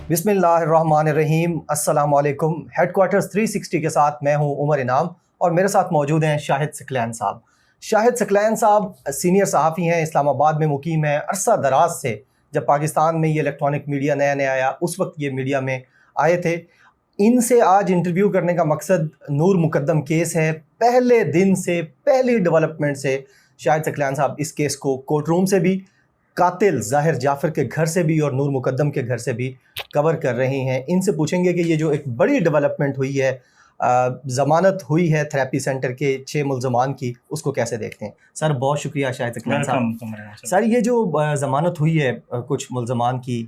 बिस्मिल्लाहिर्रहमानिर्रहीम। अस्सलाम वालेकुम। हेडक्वार्टर्स 360 के साथ मैं हूं उमर इनाम और मेरे साथ मौजूद हैं शाहिद सकलैन साहब। शाहिद सकलैन साहब सीनियर सहाफ़ी हैं, इस्लामाबाद में मुकीम हैं। अरसा दराज से जब पाकिस्तान में ये इलेक्ट्रॉनिक मीडिया नया नया आया उस वक्त ये मीडिया में आए थे। इनसे आज इंटरव्यू करने का मकसद नूर मुकद्दम केस है। पहले दिन से, पहली डेवलपमेंट से शाहिद सकलैन साहब इस केस को कोर्ट रूम से भी, कातिल ज़ाहिर जाफ़र के घर से भी और नूर मुकद्दम के घर से भी कवर कर रही हैं। इनसे पूछेंगे कि ये जो एक बड़ी डेवलपमेंट हुई है, ज़मानत हुई है थेरेपी सेंटर के 6 मुल्ज़मान की, उसको कैसे देखते हैं। सर बहुत शुक्रिया शाहिद सकलैन साहब। सर ये जो ज़मानत हुई है कुछ मुल्ज़मान की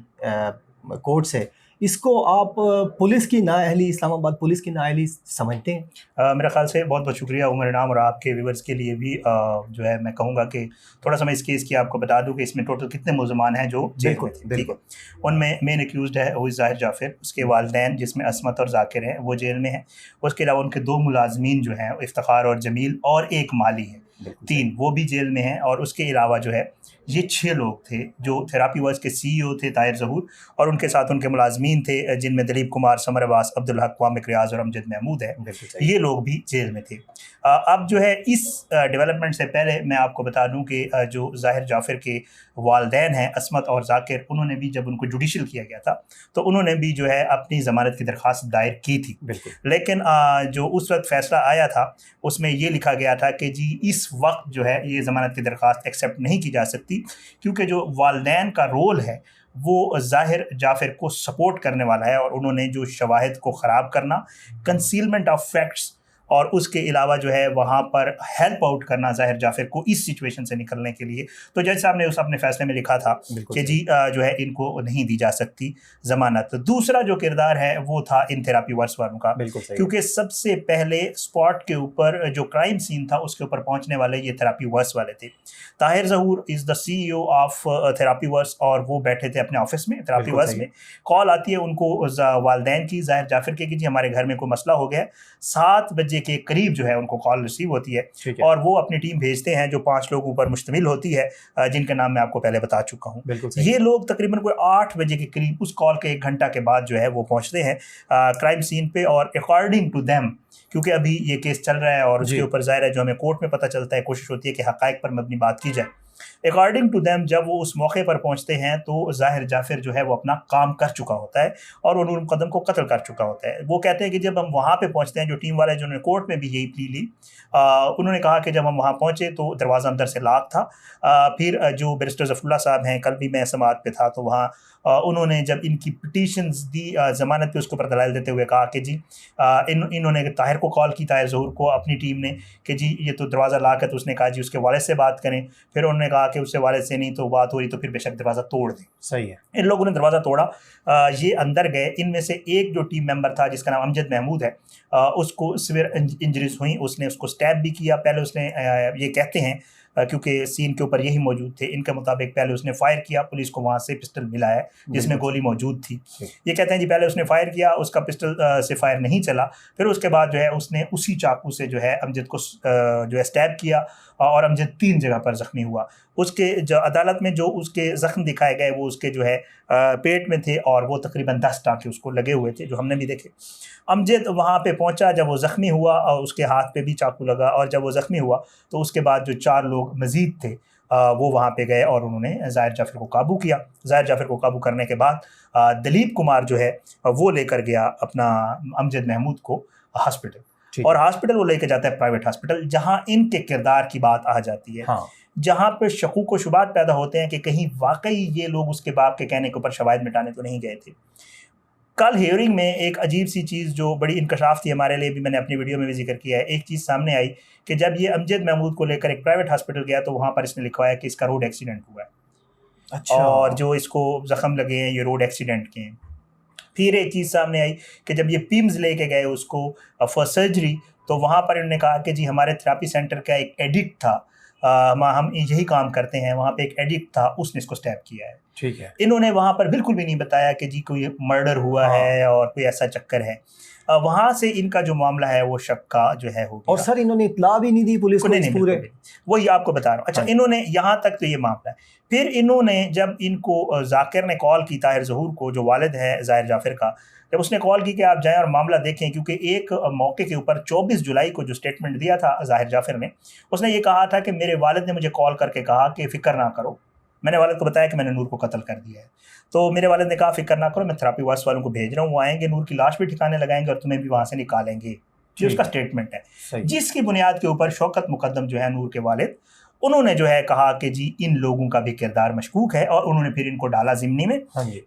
कोर्ट से, इसको आप पुलिस की नाअहली, इस्लामाबाद पुलिस की नाअहली समझते हैं? मेरे ख्याल से बहुत बहुत शुक्रिया उमर इनाम, और आपके व्यूवर्स के लिए भी जो है मैं कहूँगा कि थोड़ा सा मैं इस केस की आपको बता दूं कि इसमें टोटल कितने मुल्ज़मान हैं जो जेल में थे। ठीक है, उनमें मेन एक्यूज्ड है वो ज़ाहिर जाफ़र, उसके वालिदैन जिसमें असमत और ज़ाकिर हैं वो जेल में हैं। उसके अलावा उनके 2 मुलाजमीन जो हैं इफ्तिखार और जमील, और एक माली है, 3 वो भी जेल में हैं। और उसके अलावा जो है ये 6 लोग थे जो थेरापी वर्स के CEO थे ताहिर ज़हूर, और उनके साथ उनके मुलाजमीन थे जिनमें दलीप कुमार, समर अब्बास, अब्दुल हक, वामिक रियाज और अमजद महमूद है। ये लोग भी जेल में थे। अब जो है इस डेवलपमेंट से पहले मैं आपको बता दूं कि जो ज़ाहिर जाफ़र के वालिदैन हैं असमत और ज़ाकिर, उन्होंने भी जब उनको जुडिशल किया गया था तो उन्होंने भी जो है अपनी ज़मानत की दरख्वास्त दायर की थी। लेकिन जो उस वक्त फ़ैसला आया था उसमें ये लिखा गया था कि जी इस वक्त जो है ये ज़मानत की दरख्वास्त एक्सेप्ट नहीं की जा सकती, क्योंकि जो वालिदैन का रोल है वो ज़ाहिर जाफ़र को सपोर्ट करने वाला है, और उन्होंने जो शवाहिद को ख़राब करना, कंसीलमेंट ऑफ फैक्ट्स, और उसके अलावा जो है वहाँ पर हेल्प आउट करना ज़ाहिर जाफ़र को इस सिचुएशन से निकलने के लिए। तो जज साहब ने उस अपने फ़ैसले में लिखा था कि जी जो है इनको नहीं दी जा सकती ज़मानत। दूसरा जो किरदार है वो था इन थेरापी वर्स वालों का, क्योंकि सबसे पहले स्पॉट के ऊपर जो क्राइम सीन था उसके ऊपर पहुँचने वाले ये थेरापी वर्स वाले थे। Tahir Zahoor is the CEO of Therapyverse, और वो बैठे थे अपने ऑफिस में थेरापी वर्स में। कॉल आती है उनको वालिदैन की, ज़ाहिर जाफ़र के, कि जी हमारे घर में कोई मसला हो गया है। 7 बजे के करीब जो है उनको कॉल रिसीव होती है, और वो अपनी टीम भेजते हैं जो 5 लोगों पर मुश्तमिल होती है, जिनके नाम मैं आपको पहले बता चुका हूँ। ये लोग तकरीबन कोई 8 बजे के करीब उस कॉल के 1 घंटा के बाद जो है वो पहुँचते हैं क्राइम सीन पे। और अकॉर्डिंग टू देम, क्योंकि अभी ये केस चल रहा है और उसके ऊपर ज़ाहिर है जो हमें कोर्ट में पता चलता है, कोशिश होती है कि हक़ाइक़ पर मबनी बात की जाए। अकॉर्डिंग टू देम जब वो उस मौके पर पहुंचते हैं तो ज़ाहिर जाफ़र जो है वो अपना काम कर चुका होता है और नूर मुकद्दम को कत्ल कर चुका होता है। वो कहते हैं कि जब हम वहाँ पे पहुंचते हैं, जो टीम वाले जिन्होंने कोर्ट में भी यही प्ली ली, उन्होंने कहा कि जब हम वहाँ पहुँचे तो दरवाज़ा अंदर से लॉक था। फिर जो बैरिस्टर ज़फ़रुल्लाह साहब हैं, कल भी मैं समाअत पे था, तो वहाँ उन्होंने जब इनकी पिटीशंस दी ज़मानत पे, उसके ऊपर दलाइल देते हुए कहा कि जी इन्होंने ताहिर को कॉल की, ताहिर ज़हूर को, अपनी टीम ने, कि जी ये तो दरवाज़ा लॉक है। तो उसने कहा जी उसके वालिद से बात करें। फिर उन्होंने कहा कि उससे वालिद से नहीं तो बात हो रही तो फिर बेशक दरवाज़ा तोड़ दें। सही है। इन लोगों ने दरवाज़ा तोड़ा, ये अंदर गए। इनमें से एक जो टीम मेंबर था जिसका नाम अमजद महमूद है, उसको सिवियर इंजरीज हुई, उसने उसको स्टैब भी किया। पहले उसने ये कहते हैं क्योंकि सीन के ऊपर यही मौजूद थे, इनके मुताबिक पहले उसने फायर किया, पुलिस को वहाँ से पिस्टल मिला है जिसमें गोली मौजूद थी। ये कहते हैं जी पहले उसने फायर किया, उसका पिस्टल से फायर नहीं चला। फिर उसके बाद जो है उसने उसी चाकू से जो है अमजद को जो है स्टैब किया, और अमजद 3 जगह पर ज़ख्मी हुआ। उसके जो अदालत में जो उसके ज़ख्म दिखाए गए वो उसके जो है पेट में थे, और वो तकरीबन 10 टाँके उसको लगे हुए थे, जो हमने भी देखे। अमजद वहाँ पे पहुँचा, जब वो ज़ख्मी हुआ और उसके हाथ पे भी चाकू लगा, और जब वो ज़ख्मी हुआ तो उसके बाद जो 4 लोग मज़ीद थे वो वहाँ पे गए और उन्होंने ज़ाहिर जाफ़र को काबू किया। ज़ाहिर जाफ़र को काबू करने के बाद दलीप कुमार जो है वो लेकर गया अपना अमजद महमूद को हॉस्पिटल, और हॉस्पिटल वो लेकर जाता है प्राइवेट हॉस्पिटल, जहाँ इनके किरदार की बात आ जाती है। हाँ। जहाँ पे शकूक व शुबात पैदा होते हैं कि कहीं वाकई ये लोग उसके बाप के कहने के ऊपर शवाहिद मिटाने तो नहीं गए थे। कल हियरिंग में एक अजीब सी चीज़ जो बड़ी इंकशाफ थी हमारे लिए, भी मैंने अपनी वीडियो में भी जिक्र किया है। एक चीज़ सामने आई कि जब ये अमजद महमूद को लेकर एक प्राइवेट हॉस्पिटल गया तो वहाँ पर इसने लिखवाया कि इसका रोड एक्सीडेंट हुआ है। अच्छा। और जो इसको ज़ख्म लगे हैं ये रोड एक्सीडेंट के हैं। फिर एक चीज़ सामने आई कि जब ये पिम्स लेके गए उसको फॉर सर्जरी, तो वहाँ पर इन्होंने कहा कि जी हमारे थेरापी सेंटर का एक एडिक्ट था, हम यही काम करते हैं, वहाँ पे एक एडिक्ट था, उसने इसको स्टैब किया है। ठीक है। इन्होंने वहाँ पर बिल्कुल भी नहीं बताया कि जी कोई मर्डर हुआ है और कोई ऐसा चक्कर है। वहाँ से इनका जो मामला है वो शक का जो है हो गया। और सर इन्होंने इत्तला भी नहीं दी पुलिस को इस पूरे, वही आपको बता रहा हूँ। अच्छा, इन्होंने यहाँ तक तो ये मामला है। फिर इन्होंने जब इनको जाकिर ने कॉल की, ताहिर ज़हूर को, जो वालिद है ज़ाहिर जाफिर का, जब उसने कॉल की कि आप जाएं और मामला देखें, क्योंकि एक मौके के ऊपर 24 जुलाई को जो स्टेटमेंट दिया था ज़ाहिर जाफिर ने, उसने ये कहा था कि मेरे वालिद ने मुझे कॉल करके कहा कि फ़िक्र ना करो। मैंने वालिद को बताया कि मैंने नूर को कत्ल कर दिया है। तो मेरे वालिद ने कहा फ़िक्र ना करो, मैं थेरेपी वर्स वालों को भेज रहा हूँ, वो आएंगे, नूर की लाश भी ठिकाने लगाएंगे और तुम्हें भी वहाँ से निकालेंगे। ये उसका स्टेटमेंट है, जिसकी बुनियाद के ऊपर शौकत मुकद्दम जो है नूर के वालिद, उन्होंने जो है कहा कि जी इन लोगों का भी किरदार मशकूक है, और उन्होंने फिर इनको डाला ज़िम्नी में।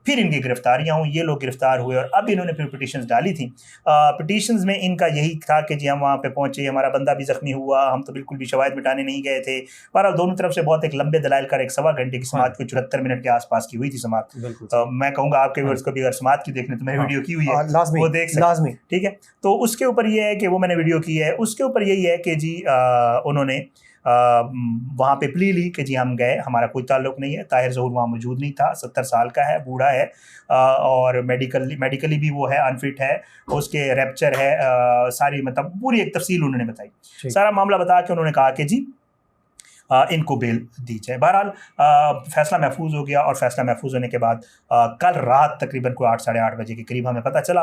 फिर इनकी गिरफ्तारियां हुई, ये लोग गिरफ्तार हुए, और अब इन्होंने फिर पिटीशंस डाली थी। पिटीशंस में इनका यही था कि जी हम वहाँ पे पहुँचे, हमारा बंदा भी ज़ख्मी हुआ, हम तो बिल्कुल भी शवाहिद मिटाने नहीं गए थे। बहरहाल दोनों तरफ से बहुत एक लंबे दलाइल कर एक 1.25 घंटे की समाअत को 74 मिनट के आसपास की हुई थी समाअत। मैं कहूँगा आपके व्यूअर्स को भी अगर समाअत की देखने तो मैंने वीडियो की हुई है, वो देख सकते हैं, ठीक है। तो उसके ऊपर ये है कि वो मैंने वीडियो की है, उसके ऊपर यही है कि जी उन्होंने वहाँ पे प्ली ली कि जी हम गए, हमारा कोई ताल्लुक नहीं है, ताहिर ज़हूर वहाँ मौजूद नहीं था, 70 साल का है, बूढ़ा है, और मेडिकली भी वो है अनफिट है, उसके रैप्चर है, सारी मतलब पूरी एक तफसील उन्होंने बताई। सारा मामला बता के उन्होंने कहा कि जी इनको बेल दी जाए। बहरहाल फैसला महफूज हो गया, और फैसला महफूज होने के बाद कल रात तकरीबन को 8 साढ़े 8 बजे के करीब हमें पता चला,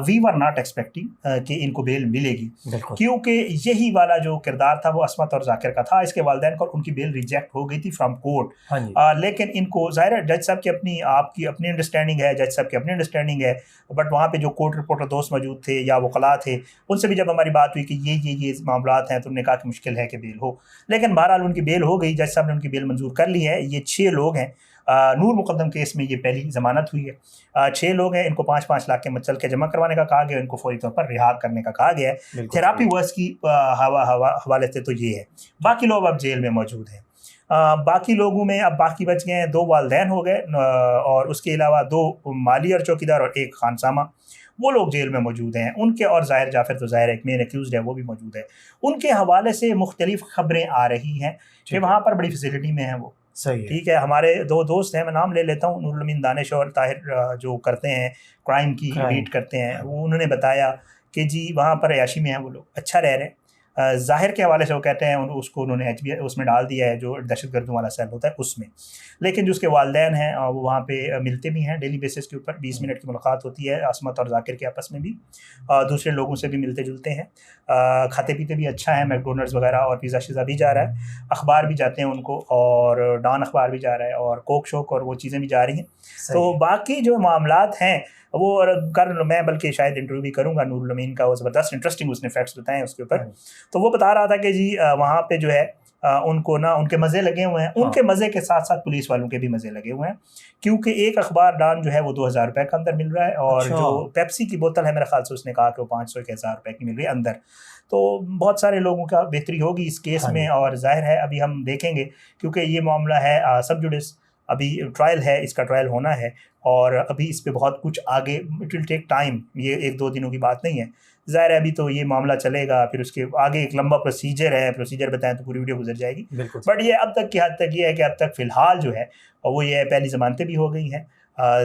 वी वर नॉट एक्सपेक्टिंग कि इनको बेल मिलेगी, क्योंकि यही वाला जो किरदार था वो अस्मत और जाकिर का था। इसके वालिदैन को उनकी बेल रिजेक्ट हो गई थी फ्रॉम कोर्ट, लेकिन इनको ज़ाहिर है जज साहब की आपकी अपनी अंडरस्टैंडिंग है, जज साहब की अपनी अंडरस्टैंडिंग है, बट वहाँ पे जो कोर्ट रिपोर्टर दोस्त मौजूद थे या वकला थे, उनसे भी जब हमारी बात हुई कि ये मामला हैं, तो उन्होंने कहा कि मुश्किल है कि बेल हो, लेकिन बहरहाल उनकी बेल हो गई। जज साहब ने उनकी बेल मंजूर कर ली है। ये 6 लोग हैं, नूर मुकद्दम केस में ये पहली जमानत हुई है। 6 लोग हैं, इनको 5-5 लाख के मचल के जमा करवाने का कहा गया, इनको फौरी तौर पर रिहा करने का कहा गया है। थेरेपी वर्स की हवाले से तो ये है, बाकी लोग अब जेल में मौजूद हैं। बाकी लोगों में अब बाकी बच गए हैं, 2 वालिदैन हो गए, और उसके अलावा 2 माली और चौकीदार और 1 खानसामा, वो लोग जेल में मौजूद हैं। उनके और ज़ाहिर जाफिर तो ज़ाहिर एक मेन एक्यूज़्ड है, वो भी मौजूद है। उनके हवाले से मुख्तलिफ खबरें आ रही हैं कि वहाँ पर बड़ी फैसिलिटी में है वो, सही है, ठीक है। हमारे 2 दोस्त हैं, मैं नाम ले लेता हूँ, नूरुल अमीन दानिश और ताहिर, जो करते हैं क्राइम की रीड करते हैं, वो उन्होंने बताया कि जी वहाँ पर अयाशी में है वो लोग, अच्छा रह रहे हैं। ज़ाहिर के हवाले से वो कहते हैं उसको उन्होंने HB उसमें डाल दिया है, जो दहशतगर्दों वाला सेल होता है उसमें, लेकिन जो उसके वालिदैन हैं वो वहाँ पे मिलते भी हैं डेली बेसिस के ऊपर, 20 मिनट की मुलाकात होती है अस्मत और जाकिर के आपस में भी, दूसरे लोगों से भी मिलते जुलते हैं, खाते पीते भी अच्छा है, मैकडोनल्ड्स वगैरह और पिज़्ज़ा शिज़्ज़ा भी जा रहा है, अखबार भी जाते हैं उनको, और डॉन अखबार भी जा रहा है, और कोक शोक और वो चीज़ें भी जा रही हैं। तो बाकी जो मामलात हैं वो कर मैं बल्कि शायद इंटरव्यू भी करूँगा नूरुल अमीन का, वो ज़बरदस्त इंटरेस्टिंग उसने फैक्ट्स बताए उसके ऊपर। तो वो बता रहा था कि जी वहाँ पे जो है उनको ना उनके मज़े लगे हुए हैं, उनके मज़े के साथ साथ पुलिस वालों के भी मज़े लगे हुए हैं, क्योंकि एक अखबार डॉन जो है वो 2000 रुपये का अंदर मिल रहा है, और जो पेप्सी की बोतल है मेरे ख्याल से उसने कहा कि वो 500 के 1000 रुपये की मिल रही है अंदर। तो बहुत सारे लोगों का बेहतरी होगी इस केस में, और जाहिर है अभी हम देखेंगे, क्योंकि ये मामला है सब जुडिस, अभी ट्रायल है, इसका ट्रायल होना है, और अभी इस पे बहुत कुछ आगे, इट विल टेक टाइम, ये 1-2 दिनों की बात नहीं है। ज़ाहिर है अभी तो ये मामला चलेगा, फिर उसके आगे एक लंबा प्रोसीजर है, प्रोसीजर बताएं तो पूरी वीडियो गुजर जाएगी, बट ये अब तक की हद तक ये है कि अब तक फ़िलहाल जो है वो ये पहली ज़मानतें भी हो गई हैं,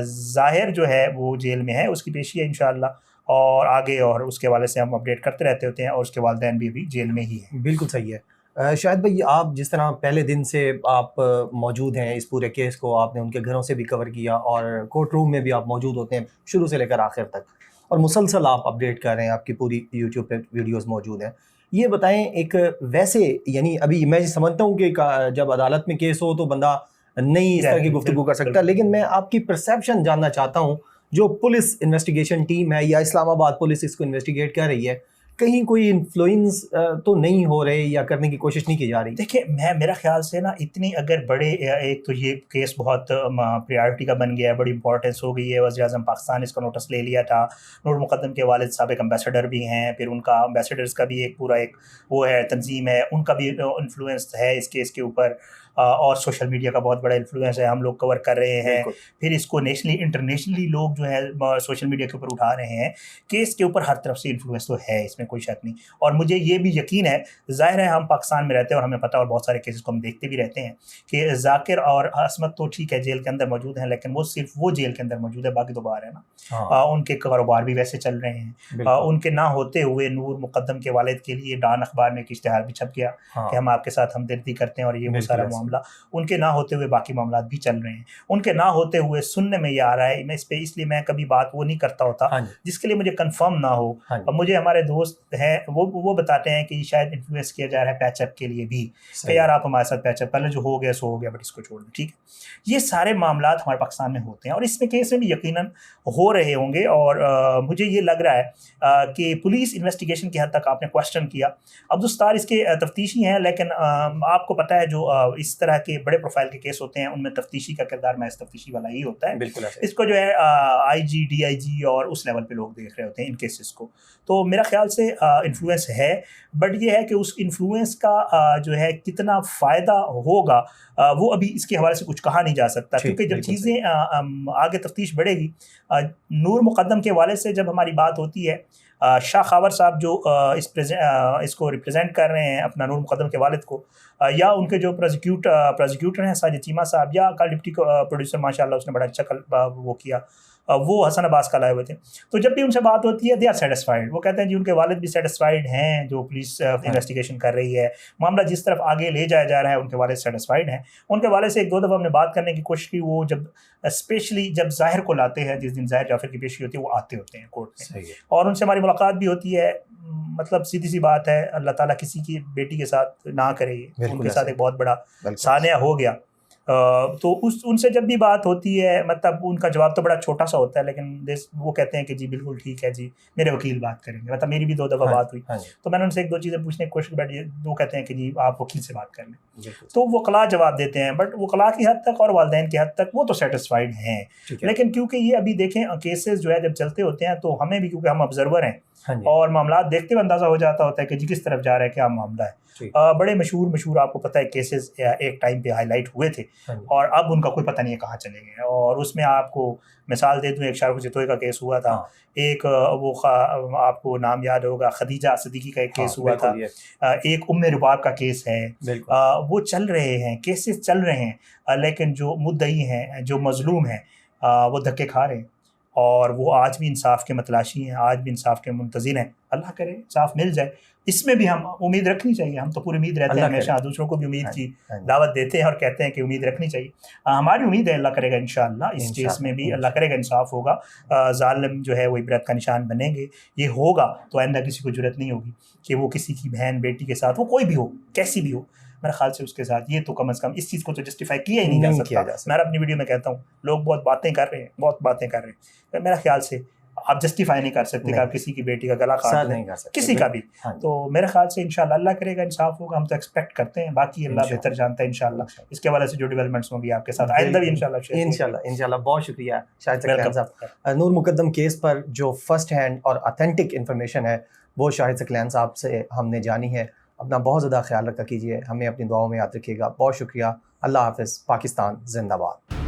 ज़ाहिर जो है वो जेल में है, उसकी पेशी है इंशाअल्लाह, और आगे और उसके हवाले से हम अपडेट करते रहते होते हैं, और उसके वालिदैन भी अभी जेल में ही है। बिल्कुल सही है। शाहिद भाई, आप जिस तरह पहले दिन से आप मौजूद हैं, इस पूरे केस को आपने उनके घरों से भी कवर किया, और कोर्ट रूम में भी आप मौजूद होते हैं शुरू से लेकर आखिर तक, और मुसलसल आप अपडेट कर रहे हैं, आपकी पूरी यूट्यूब पे वीडियोस मौजूद हैं। ये बताएं, एक वैसे यानी अभी मैं समझता हूँ कि जब अदालत में केस हो तो बंदा नहीं इस तरह की गुफ्तगू कर सकता, लेकिन मैं आपकी परसेप्शन जानना चाहता हूँ, जो पुलिस इन्वेस्टिगेशन टीम है या इस्लामाबाद पुलिस इसको इन्वेस्टिगेट कर रही है, कहीं कोई इन्फ्लुएंस तो नहीं हो रहे या करने की कोशिश नहीं की जा रही? देखिए, मेरा ख्याल से ना इतनी अगर बड़े, एक तो ये केस बहुत प्रायोरिटी का बन गया है, बड़ी इंपॉर्टेंस हो गई है, वज़ीर-ए-आज़म पाकिस्तान इसका नोटिस ले लिया था, नूर मुकद्दम के वालिद साहब एक एम्बेसडर भी हैं, फिर उनका एम्बेसडर्स का भी एक पूरा एक वो है, तंजीम है, उनका भी इन्फ्लुएंस है इस केस के ऊपर, और सोशल मीडिया का बहुत बड़ा इन्फ्लुएंस है, हम लोग कवर कर रहे हैं। बिल्कुल। फिर इसको नेशनली इंटरनेशनली लोग जो है सोशल मीडिया के ऊपर उठा रहे हैं। केस के ऊपर हर तरफ से इन्फ्लुएंस तो है, इसमें कोई शक नहीं। और मुझे ये भी यकीन है, ज़ाहिर है हम पाकिस्तान में रहते हैं और हमें पता, और बहुत सारे केसेस को हम देखते भी रहते हैं कि जाकिर और असमत तो ठीक है जेल के अंदर मौजूद हैं, लेकिन वो सिर्फ वो जेल के अंदर मौजूद है, बाकी तो बाहर है ना। हाँ। उनके कारोबार भी वैसे चल रहे हैं। बिल्कुल। उनके ना होते हुए नूर मुकद्दम के वालिद के लिए डान अखबार में एक इश्तिहार भी छप गया हाँ। कि हम आपके साथ हमदर्दी करते हैं, और ये वो बिल्कुल सारा ऐसे। मामला। उनके ना होते हुए बाकी मामला भी चल रहे हैं। उनके ना होते हुए सुनने में ये आ रहा है, मैं इस पे इसलिए मैं कभी बात वो नहीं करता होता हाँ जी। जिसके लिए मुझे कंफर्म ना हो। हाँ जी। अब मुझे हमारे दोस्त हैं वो बताते हैं कि शायद इन्फ्लुएंस किया जा रहा है पैचअप के लिए भी, कि यार आप हमारे साथ पैचअप कर लें, जो हो गया सो हो गया, बट इसको छोड़ दें, ठीक है। ये सारे मामला हमारे पाकिस्तान में होते हैं, और इसमें केस में भी यकीनन हो रहे होंगे। और मुझे ये लग रहा है कि पुलिस इन्वेस्टिगेशन की हद तक आपने क्वेश्चन किया, अब्दुस्तार इसके तफ्तीशी हैं, लेकिन आपको पता है जो इस तरह के बड़े प्रोफाइल के केस होते हैं उनमें तफ्तीशी का किरदार महज तफ्तीशी वाला ही होता है। बिल्कुल ऐसे। इसको जो है IG DIG और उस लेवल पे लोग देख रहे होते हैं इन केसेस को। तो मेरा ख्याल से इन्फ्लुएंस है, बट ये है कि उस इन्फ्लुएंस का जो है कितना फ़ायदा होगा वो अभी इसके हवाले से कुछ कहा नहीं जा सकता, क्योंकि जब चीज़ें आगे तफ्तीश बढ़ेगी। नूर मुकद्दम के हवाले से जब हमारी बात होती है, शाह खावर साहब जो इसको रिप्रेजेंट कर रहे हैं अपना नूर मुकद्दम के वालिद को, या उनके जो प्रोसिक्यूटर हैं साजिद चीमा साहब, या कल डिप्टी प्रोड्यूसर माशाल्लाह उसने बड़ा अच्छा वो किया, वो हसन अब्बास का लाए हुए थे। तो जब भी उनसे बात होती है दे आर सेटिस्फाइड, वो कहते हैं जी उनके वालिद भी सेटिस्फाइड हैं, जो पुलिस इन्वेस्टिगेशन कर रही है, मामला जिस तरफ आगे ले जाया जा रहा है उनके वालिद सेटिस्फाइड हैं। उनके वालिद से एक दो दफ़ा हमने बात करने की कोशिश की, वो जब स्पेशली जब ज़ाहिर को लाते हैं, जिस दिन ज़ाहिर जाफर की पेशी होती है, वो आते होते हैं कोर्ट में, और उनसे हमारी मुलाकात भी होती है। मतलब सीधी सी बात है, अल्लाह ताला किसी की बेटी के साथ ना करे, उनके साथ एक बहुत बड़ा सानिया हो गया। तो उनसे जब भी बात होती है, मतलब उनका जवाब तो बड़ा छोटा सा होता है, लेकिन वो कहते हैं कि जी बिल्कुल ठीक है जी, मेरे वकील बात करेंगे। मतलब मेरी भी 2 दफ़ा बात हुई, तो मैंने उनसे 1-2 चीज़ें पूछने की कोशिश की, बट वो कहते हैं कि जी आप वकील से बात कर लें। तो वो वकला जवाब देते हैं, बट वकला की हद तक और वालिदैन की हद तक वो तो सेटिस्फाइड हैं। लेकिन क्योंकि ये अभी देखें केसेस जो है जब चलते होते हैं, तो हमें भी, क्योंकि हम ऑब्जर्वर हैं और मामला देखते हुए अंदाज़ा हो जाता होता है कि जी किस तरफ जा रहा है, क्या मामला है। बड़े मशहूर आपको पता है केसेस एक टाइम पे हाईलाइट हुए थे, और अब उनका कोई पता नहीं है कहाँ चले गए। और उसमें आपको मिसाल दे दूँ, एक शाहरुख जितोई का केस हुआ था, एक वो आपको नाम याद होगा खदीजा सिद्दीकी का एक केस हुआ था, एक उम्मे रुबाब का केस है। वो चल रहे हैं, केसेस चल रहे हैं, लेकिन जो मुद्दई हैं, जो मजलूम हैं, वो धक्के खा रहे हैं, और वो आज भी इंसाफ के मतलाशी हैं, आज भी इंसाफ के मुंतज़िर हैं। अल्लाह करे इंसाफ मिल जाए, इसमें भी हम उम्मीद रखनी चाहिए। हम तो पूरी उम्मीद रहते हैं हमेशा, दूसरों को भी उम्मीद की दावत देते हैं और कहते हैं कि उम्मीद रखनी चाहिए। हमारी उम्मीद है अल्लाह करेगा इंशाअल्लाह इस केस में भी अल्लाह करेगा इंसाफ होगा, जालिम जो है वो इबरत का निशान बनेंगे। ये होगा तो आइंदा किसी को जुर्रत नहीं होगी कि वो किसी की बहन बेटी के साथ, वो कोई भी हो, कैसी भी हो, मेरे ख्याल से उसके साथ ये तो कम से कम इस चीज़ को तो जस्टिफाई किया ही नहीं जा सकता। मैं अपनी वीडियो में कहता हूँ, लोग बहुत बातें कर रहे हैं, बहुत बातें कर रहे हैं, मेरे ख्याल से आप जस्टिफाई नहीं कर सकते कि आप किसी की बेटी का गला काट नहीं कर सकते, किसी का भी। तो मेरे ख्याल से इंशाल्लाह अल्लाह करेगा इंसाफ होगा, हम तो एक्सपेक्ट करते हैं, बाकी अल्लाह बेहतर जानता है इंशाल्लाह। इसके हवाले से जो डेवलपमेंट्स होंगी आपके साथ आइंदा भी इंशाल्लाह। बहुत शुक्रिया शाहिद सकलैन साहब। नूर मुकद्दम केस पर जो फर्स्ट हैंड और ऑथेंटिक इन्फॉर्मेशन है वो शाहिद सकलैन साहब से हमने जानी है। अपना बहुत ज़्यादा ख्याल रखा कीजिए, हमें अपनी दुआओं में याद रखिएगा। बहुत शुक्रिया। अल्लाह हाफ़िज़। पाकिस्तान जिंदाबाद।